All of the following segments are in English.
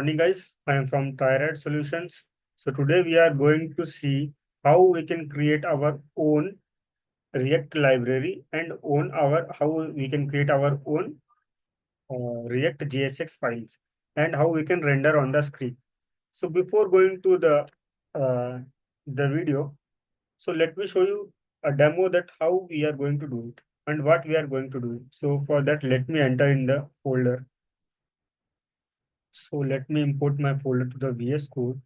morning, guys. I am from Thyroid Solutions. So today we are going to see how we can create our own React library and own our how we can create our own React JSX files and how we can render on the screen. So before going to uh, the video, so let me show you a demo that how we are going to do it and what we are going to do. So for that, let me enter in the folder. So let me import my folder to the VS Code.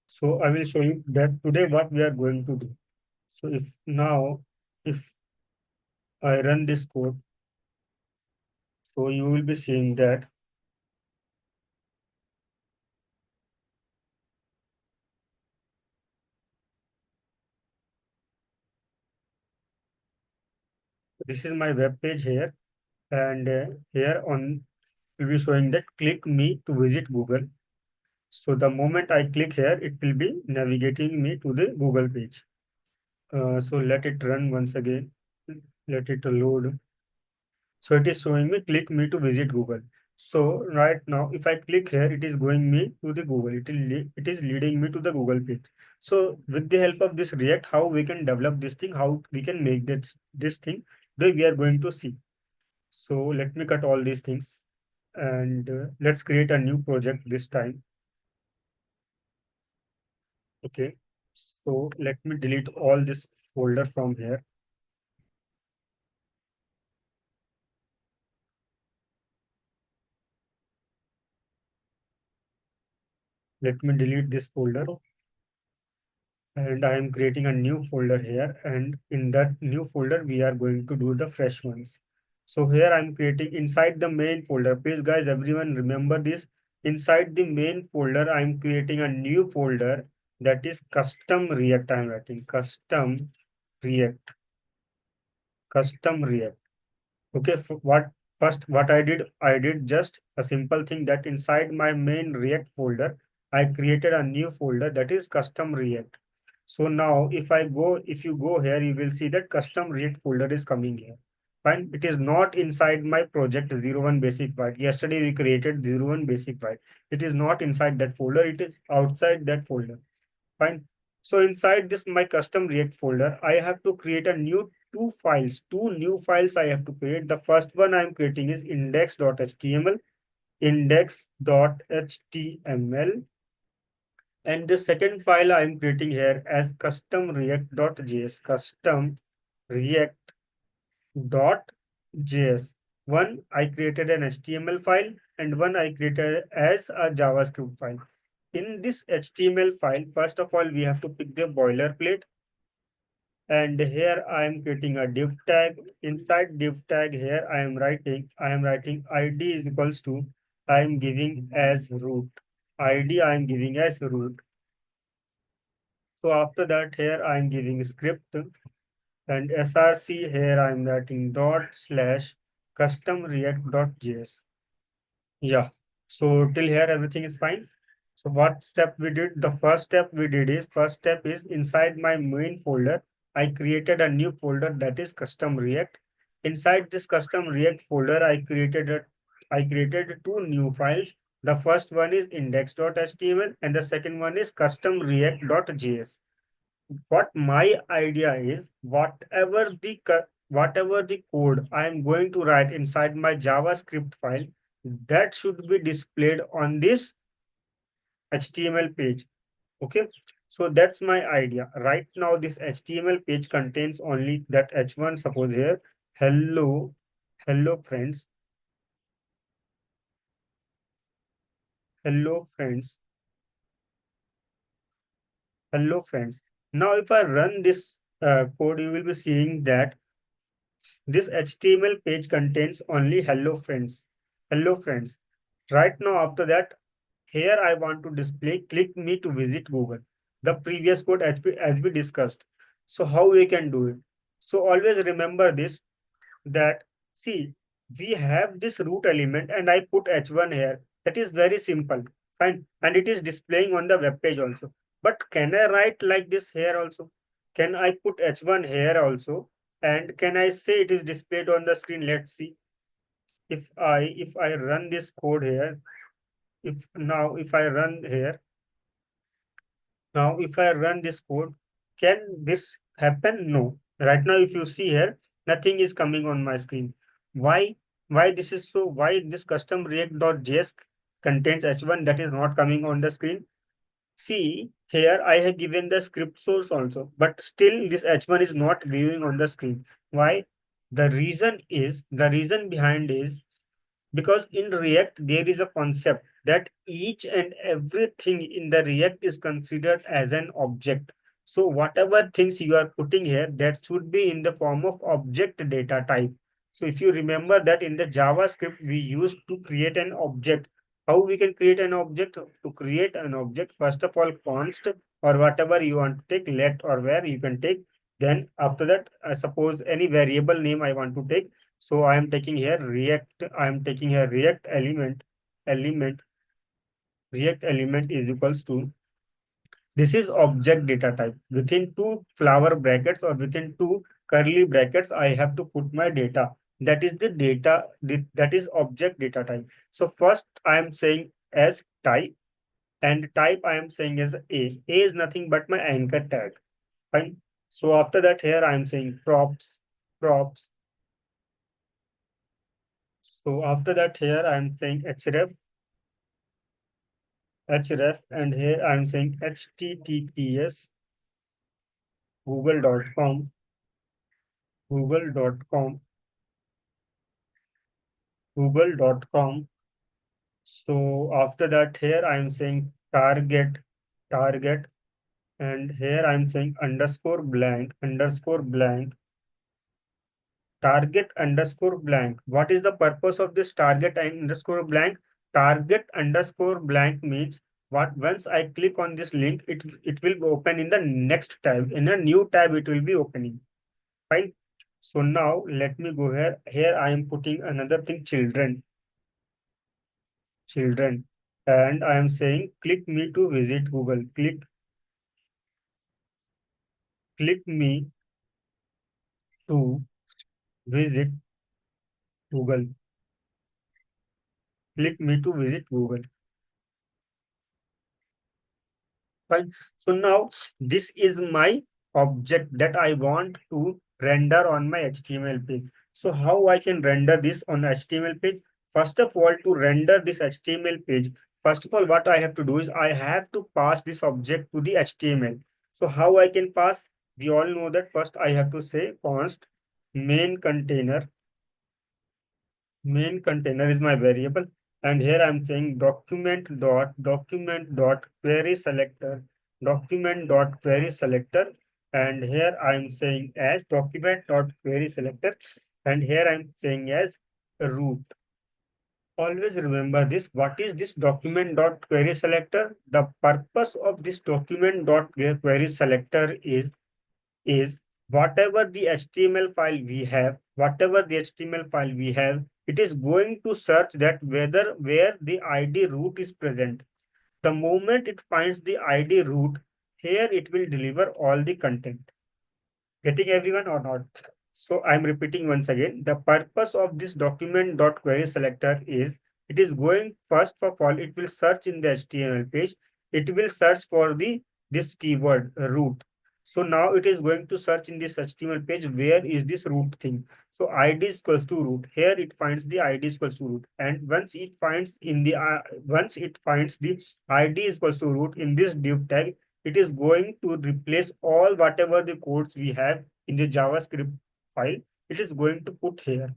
So I will show you that today what we are going to do. So if I run this code, so you will be seeing that this is my web page here, and here on will be showing that click me to visit Google. So the moment I click here, it will be navigating me to the Google page. So let it run once again. Let it load. So it is showing me click me to visit Google. So right now, if I click here, it is going me to the Google. It is leading me to the Google page. So with the help of this React, how we can develop this thing, how we can make this thing, that we are going to see. So let me cut all these things and let's create a new project this time. Okay. So let me delete all this folder from here. Let me delete this folder and I am creating a new folder here, and in that new folder we are going to do the fresh ones. So here I'm creating inside the main folder. Please guys, everyone remember this. Inside the main folder I'm creating a new folder that is custom React. I'm writing React custom React. Okay, what first what I did just a simple thing that inside my main React folder, I created a new folder that is custom React. So now if you go here, you will see that custom React folder is coming here. Fine. It is not inside my project 01 basic white. Yesterday we created 01 basic white. It is not inside that folder. It is outside that folder. Fine. So inside this my custom React folder, I have to create a two new files I have to create. The first one I'm creating is index.html, index.html, and the second file I'm creating here as custom react.js, custom react.js. One I created an HTML file and one I created as a JavaScript file. In this HTML file, first of all, we have to pick the boilerplate. And here I am creating a div tag. Inside div tag here, I am writing ID is equals to, I am giving as root. ID I am giving as root. So after that, here I am giving script and src here I am writing dot slash custom react.js. Yeah. So till here everything is fine. So what step we did? The first step is inside my main folder, I created a new folder that is custom React. Inside this custom React folder, I created two new files. The first one is index.html and the second one is custom react.js. What my idea is, whatever the code I am going to write inside my JavaScript file, that should be displayed on this HTML page. Okay, so that's my idea. Right now this HTML page contains only that h1. Suppose here, hello friends, hello friends, hello friends. Now if I run this code, you will be seeing that this HTML page contains only hello friends. Hello friends. Right now, after that, here I want to display click me to visit Google. The previous code as we discussed. So how we can do it? So always remember this, that see, we have this root element and I put h1 here. That is very simple. Fine. And it is displaying on the web page also. But can I write like this here also? Can I put h1 here also? And can I say it is displayed on the screen? Let's see. If I run this code here, if I run here, now if I run this code, can this happen? No. Right now, if you see here, nothing is coming on my screen. Why? Why this is so? Why this custom react.js contains h1 that is not coming on the screen? See, here I have given the script source also, but still this h1 is not viewing on the screen. Why? The reason behind is because in React there is a concept that each and everything in the React is considered as an object. So whatever things you are putting here, that should be in the form of object data type. So if you remember that in the JavaScript we used to create an object. How we can create an object? To create an object, first of all, const or whatever you want to take, let or where you can take. Then after that, suppose any variable name I want to take, so I am taking here React. I am taking here React element is equals to, this is object data type. Within two flower brackets or within two curly brackets, I have to put my data. That is the data, that is object data type. So first I am saying as type, and type I am saying as A. A is nothing but my anchor tag. Fine. So after that, here I am saying props. So after that, here I am saying href, and here I'm saying https google.com google.com google.com. So after that, here I'm saying target, and here I'm saying underscore blank target underscore blank. What is the purpose of this target and underscore blank? Target underscore blank means what, once I click on this link, it will open in the next tab. In a new tab, it will be opening. Fine. So now let me go here. Here I am putting another thing, children. And I am saying click me to visit Google. Click me to visit Google. Click me to visit Google. Fine. So now this is my object that I want to render on my HTML page. So how I can render this on HTML page? First of all, to render this HTML page, first of all, what I have to do is I have to pass this object to the HTML. So how I can pass? We all know that first I have to say const main container. Main container is my variable, and here I'm saying document dot query selector, document dot query selector, and here I'm saying as document dot query selector, and here I'm saying as root. Always remember this. What is this document dot query selector? The purpose of this document dot query selector is whatever the HTML file we have, it is going to search that whether where the ID root is present. The moment it finds the ID root, here it will deliver all the content. Getting everyone or not? So I'm repeating once again. The purpose of this document dot query selector is, it is going first of all, it will search in the HTML page. It will search for the this keyword root. So now it is going to search in this HTML page where is this root thing. So ID is equals to root. Here it finds the ID is equals to root, and once it finds the ID is equals to root in this div tag, it is going to replace all whatever the codes we have in the JavaScript file. It is going to put here.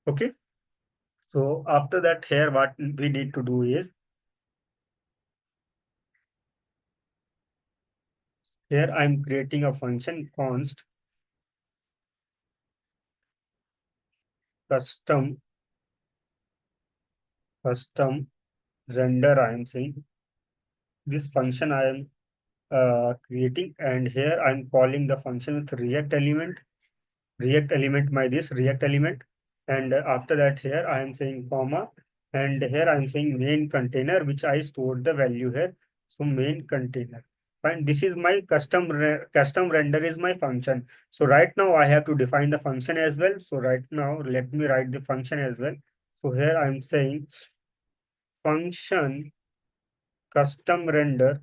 Okay. So after that, here what we need to do is, here I'm creating a function const custom custom render. I am saying this function I am creating, and here I'm calling the function with react element, and after that, here I am saying comma, and here I'm saying main container, which I stored the value here. So main container. Fine. This is my custom render is my function. So right now I have to define the function as well. So right now let me write the function as well. So here I'm saying function custom render,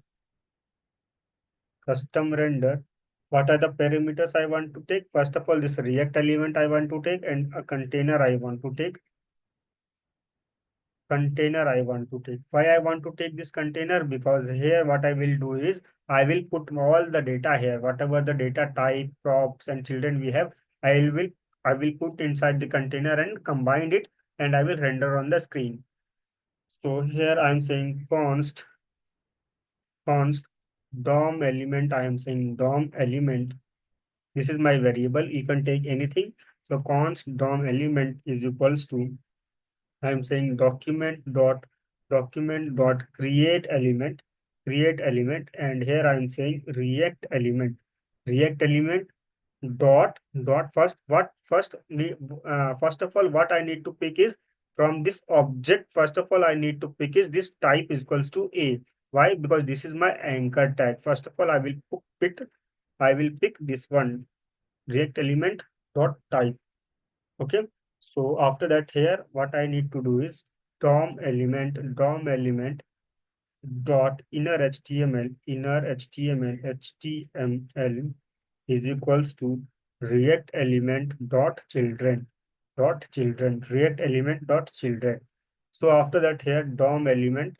custom render. What are the parameters I want to take? First of all, this React element I want to take and a container I want to take. Container I want to take. Why I want to take this container? Because here what I will do is I will put all the data here, whatever the data type, props, and children we have, I will I will put inside the container and combine it, and I will render on the screen. So here I am saying const DOM element. I am saying DOM element. This is my variable. You can take anything. So const DOM element is equals to, I'm saying document dot create element, and here I'm saying react element dot first of all what I need to pick is from this object. First of all, I need to pick is this type is equals to a. Why? Because this is my anchor tag. First of all, I will pick this one, react element dot type. Okay. So after that, here what I need to do is DOM element dot inner HTML is equals to react element dot children react element dot children. So after that, here DOM element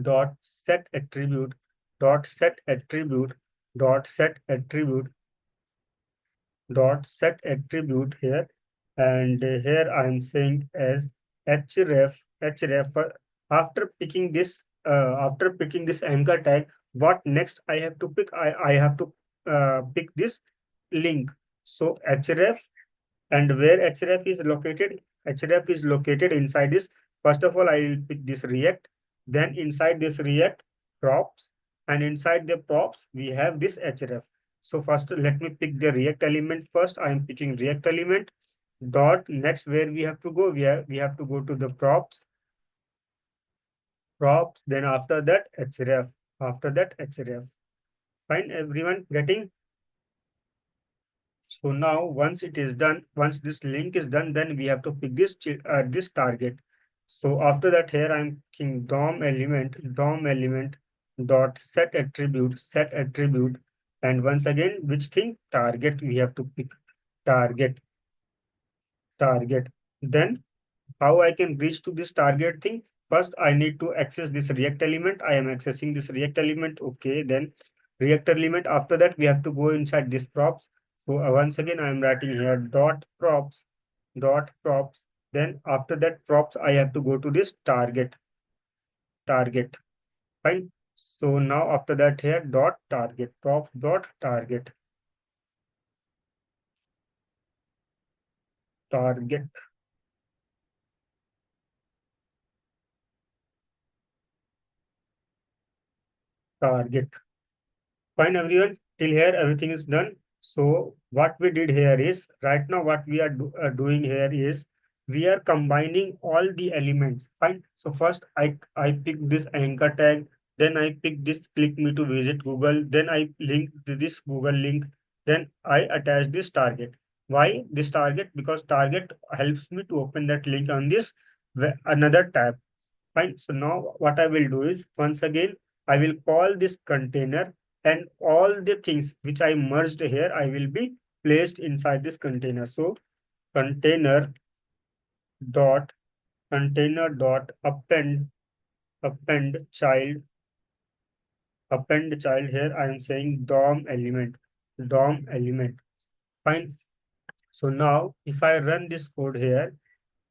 dot set attribute dot set attribute set attribute here, and here I am saying as href. After picking this anchor tag, what next I have to pick? I have to pick this link. So href, and where href is located? Href is located inside this. First of all, I will pick this react, then inside this react props, and inside the props we have this href. So first let me pick the react element first. I am picking react element dot. Next, where we have to go? We have to go to the props, then after that href. Fine, everyone getting? So now once it is done, once this link is done, then we have to pick this target. So after that, here I'm picking DOM element dot set attribute, and once again, which thing? Target. We have to pick target, target. Then how I can reach to this target thing? First, I need to access this React element. I am accessing this React element. Okay, then React element. After that, we have to go inside this props. So once again, I am writing here dot props. Then after that props, I have to go to this target. Fine. So now after that, here dot target props dot target target. Fine, everyone. Till here, everything is done. So what we did here is, right now what we are doing here is we are combining all the elements. Fine. So first I pick this anchor tag, then I pick this click me to visit Google, then I link to this Google link, then I attach this target. Why this target? Because target helps me to open that link on this another tab. Fine. So now what I will do is, once again, I will call this container, and all the things which I merged here, I will be placed inside this container. So container dot append child here. I am saying DOM element. Fine. So now if I run this code here,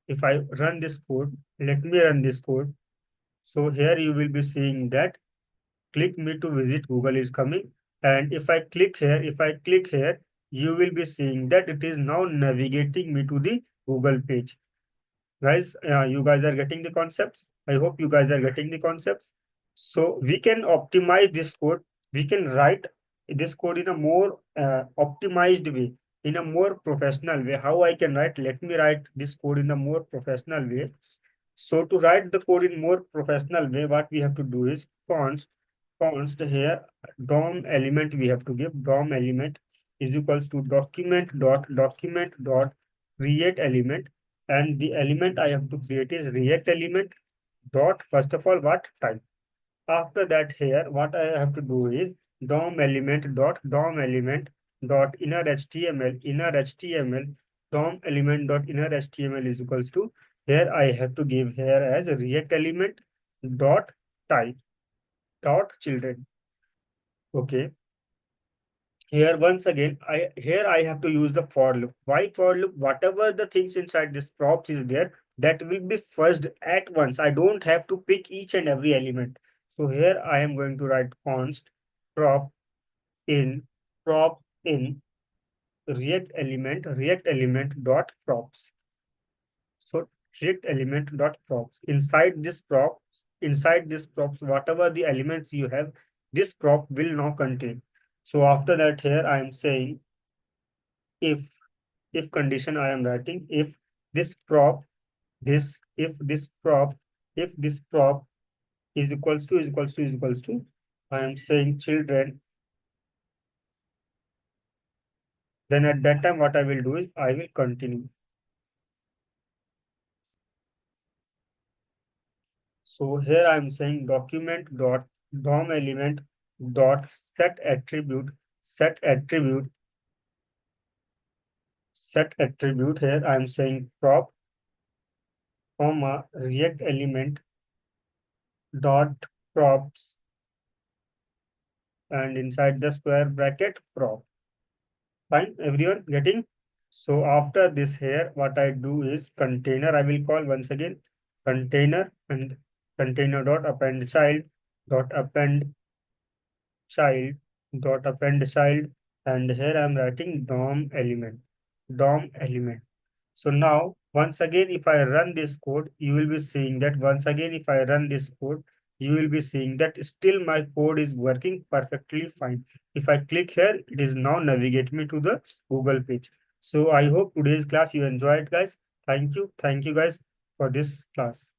if I run this code, let me run this code. So here you will be seeing that click me to visit Google is coming. And if I click here, you will be seeing that it is now navigating me to the Google page. Guys, you guys are getting the concepts. I hope you guys are getting the concepts. So we can optimize this code. We can write this code in a more optimized way, in a more professional way. How I can write? Let me write this code in a more professional way. So to write the code in more professional way, what we have to do is const here DOM element we have to give. DOM element is equals to document dot create element, and the element I have to create is react element dot, first of all, what type. After that, here what I have to do is DOM element dot inner HTML DOM element dot inner HTML is equals to, here I have to give here as a React element dot type dot children. Okay. Here once again, I have to use the for loop. Why for loop? Whatever the things inside this props is there, that will be first at once. I don't have to pick each and every element. So here I am going to write const prop in prop in React element dot props. So React element dot props. Inside this props, whatever the elements you have, this prop will now contain. So after that, here I am saying if condition I am writing, if this prop this if this prop if this prop is equals to I am saying children, then at that time what I will do is I will continue. So here I am saying document dot DOM element dot set attribute here I am saying prop comma React element dot props, and inside the square bracket prop. Fine, everyone getting? So after this here, what I do is container, I will call once again container, and container dot append child dot append child child, and here I'm writing DOM element. So now, once again, if I run this code, you will be seeing that once again, if I run this code, you will be seeing that still my code is working perfectly fine. If I click here, it is now navigate me to the Google page. So I hope today's class you enjoyed, guys. Thank you. Thank you, guys, for this class.